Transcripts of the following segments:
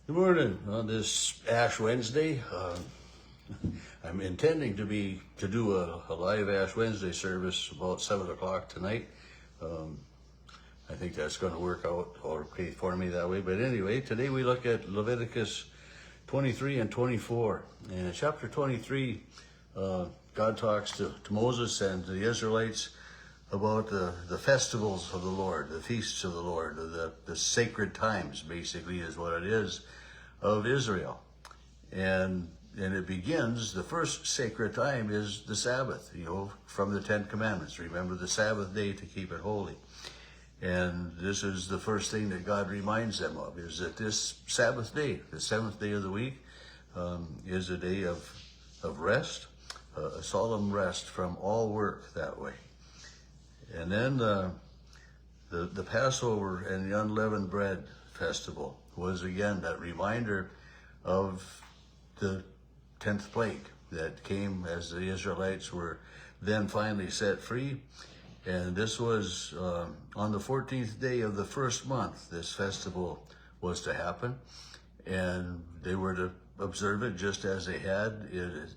Good morning. On this Ash Wednesday, I'm intending to do a live Ash Wednesday service about 7 o'clock tonight. I think that's going to work out okay for me that way. But anyway, today we look at Leviticus 23 and 24. And in chapter 23, God talks to Moses and the Israelites about the festivals of the Lord, the feasts of the Lord, the sacred times, basically, is what it is, of Israel. And it begins, the first sacred time is the Sabbath, from the 10 Commandments. Remember the Sabbath day to keep it holy. And this is the first thing that God reminds them of, is that this Sabbath day, the seventh day of the week, is a day of rest, a solemn rest from all work that way. And then the Passover and the unleavened bread festival was again that reminder of the 10th plague that came as the Israelites were then finally set free. And this was on the 14th day of the first month, this festival was to happen. And they were to observe it just as they had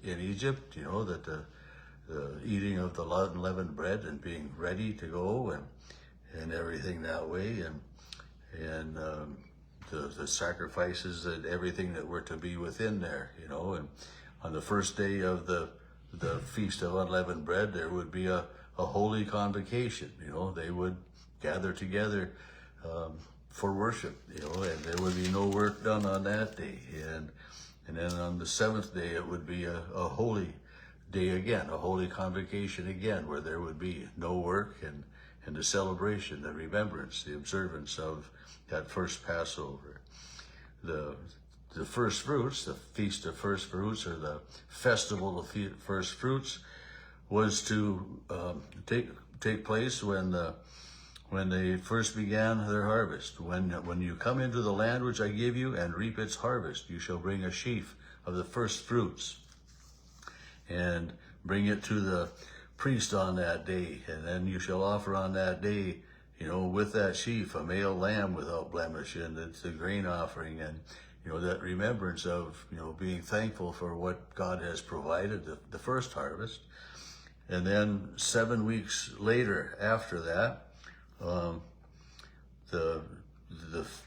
in Egypt, that the eating of the unleavened bread and being ready to go and everything that way. And the sacrifices and everything that were to be within there, and on the first day of the Feast of Unleavened Bread, there would be a holy convocation, they would gather together for worship, and there would be no work done on that day. And then on the seventh day, it would be a holy day again, a holy convocation again, where there would be no work and the celebration, the remembrance, the observance of that first Passover. The first fruits, the Feast of First Fruits, or the Festival of First Fruits, was to take place when they first began their harvest. When you come into the land which I give you and reap its harvest, you shall bring a sheaf of the first fruits and bring it to the priest on that day. And then you shall offer on that day, with that sheaf, a male lamb without blemish, and it's a grain offering, and that remembrance of being thankful for what God has provided, the first harvest. And then 7 weeks later after that, the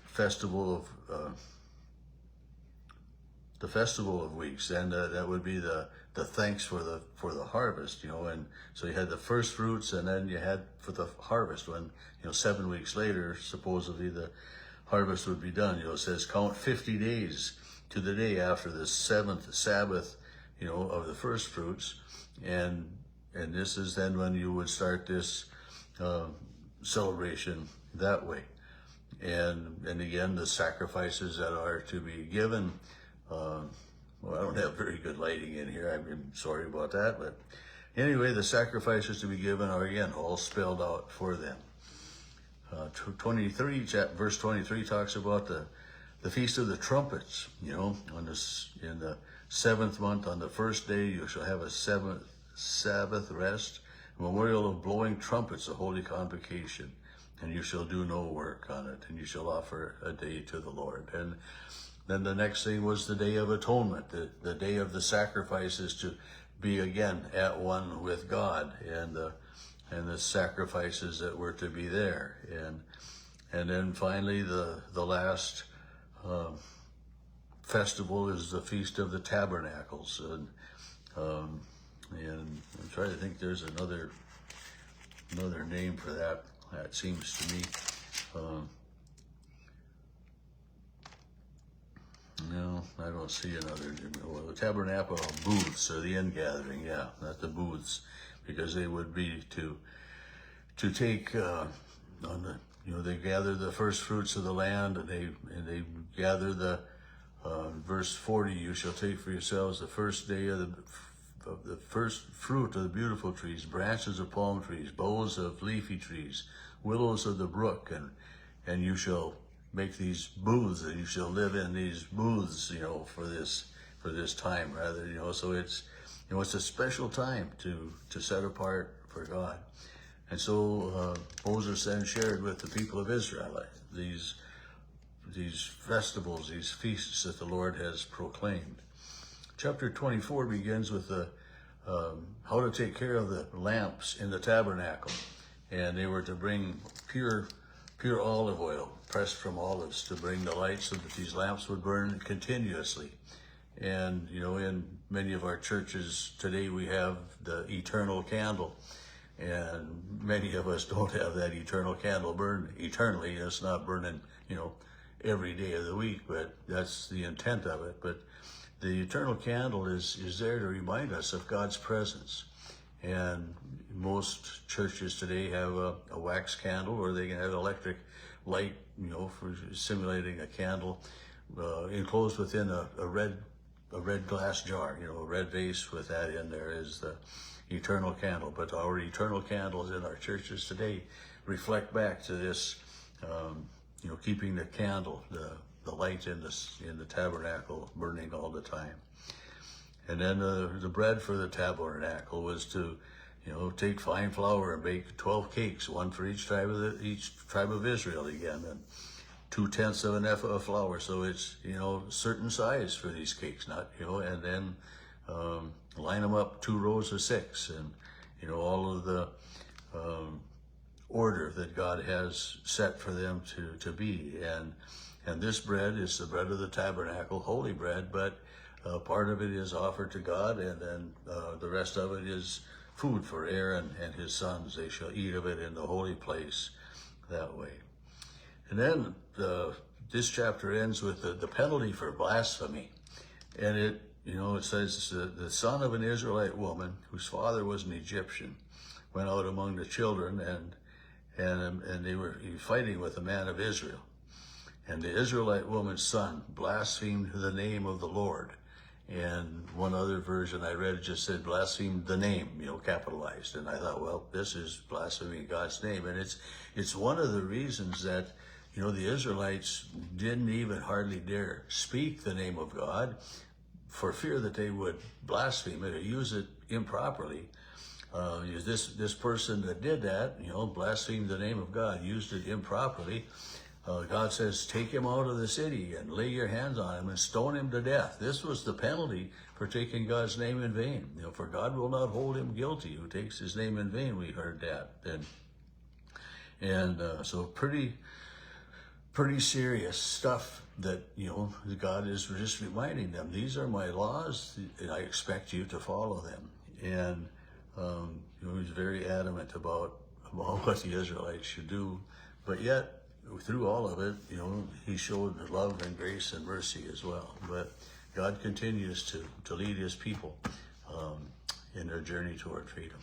festival of weeks, and that would be the thanks for the harvest, and so you had the first fruits, and then you had for the harvest when 7 weeks later supposedly the harvest would be done. It says count 50 days to the day after the seventh Sabbath, of the first fruits, and this is then when you would start this celebration that way. And again, the sacrifices that are to be given. Well, I don't have very good lighting in here. I'm sorry about that. But anyway, the sacrifices to be given are again all spelled out for them. 23, verse 23 talks about the Feast of the Trumpets. In the seventh month, on the first day, you shall have a Sabbath rest, a memorial of blowing trumpets, a holy convocation, and you shall do no work on it, and you shall offer a day to the Lord. And then the next thing was the Day of Atonement, the day of the sacrifices, to be again at one with God, and the sacrifices that were to be there. And then finally the last festival is the Feast of the Tabernacles. And I'm trying to think, there's another name for that. That seems to me. No, I don't see another. Well, the tabernacle booths, or the ingathering, yeah, not the booths, because they would be to take they gather the first fruits of the land, and they gather the verse 40. You shall take for yourselves the first day of the first fruit of the beautiful trees, branches of palm trees, boughs of leafy trees, willows of the brook, and you shall make these booths, and you shall live in these booths, for this time, rather, so it's a special time to set apart for God. And so Moses then shared with the people of Israel these these festivals, these feasts that the Lord has proclaimed. Chapter 24 begins with how to take care of the lamps in the tabernacle. And they were to bring pure olive oil, pressed from olives, to bring the light so that these lamps would burn continuously. And, in many of our churches today, we have the eternal candle. And many of us don't have that eternal candle burn eternally. It's not burning, every day of the week, but that's the intent of it. But the eternal candle is there to remind us of God's presence. And most churches today have a wax candle, or they can have electric light, for simulating a candle, enclosed within a red glass jar, a red vase with that in there is the eternal candle. But our eternal candles in our churches today reflect back to this, keeping the candle, the light in the tabernacle burning all the time. And then the bread for the tabernacle was to, take fine flour and bake 12 cakes, one for each tribe of Israel again, and 2/10 of an ephah of flour. So it's, certain size for these cakes, not, and then line them up 2 rows of 6, and, all of the order that God has set for them to be. And this bread is the bread of the tabernacle, holy bread, but part of it is offered to God, and then the rest of it is food for Aaron and his sons. They shall eat of it in the holy place that way. And then this chapter ends with the penalty for blasphemy. And it says the son of an Israelite woman whose father was an Egyptian went out among the children, and they were fighting with a man of Israel. And the Israelite woman's son blasphemed the name of the Lord. And one other version I read just said blasphemed the name, capitalized. And I thought, well, this is blaspheming God's name. And it's one of the reasons that, the Israelites didn't even hardly dare speak the name of God for fear that they would blaspheme it or use it improperly. This person that did that, blasphemed the name of God, used it improperly. God says, take him out of the city and lay your hands on him and stone him to death. This was the penalty for taking God's name in vain. For God will not hold him guilty who takes his name in vain. We heard that. And so pretty serious stuff that, God is just reminding them. These are my laws, and I expect you to follow them. And he was very adamant about what the Israelites should do. But yet, through all of it, he showed love and grace and mercy as well. But God continues to lead his people in their journey toward freedom.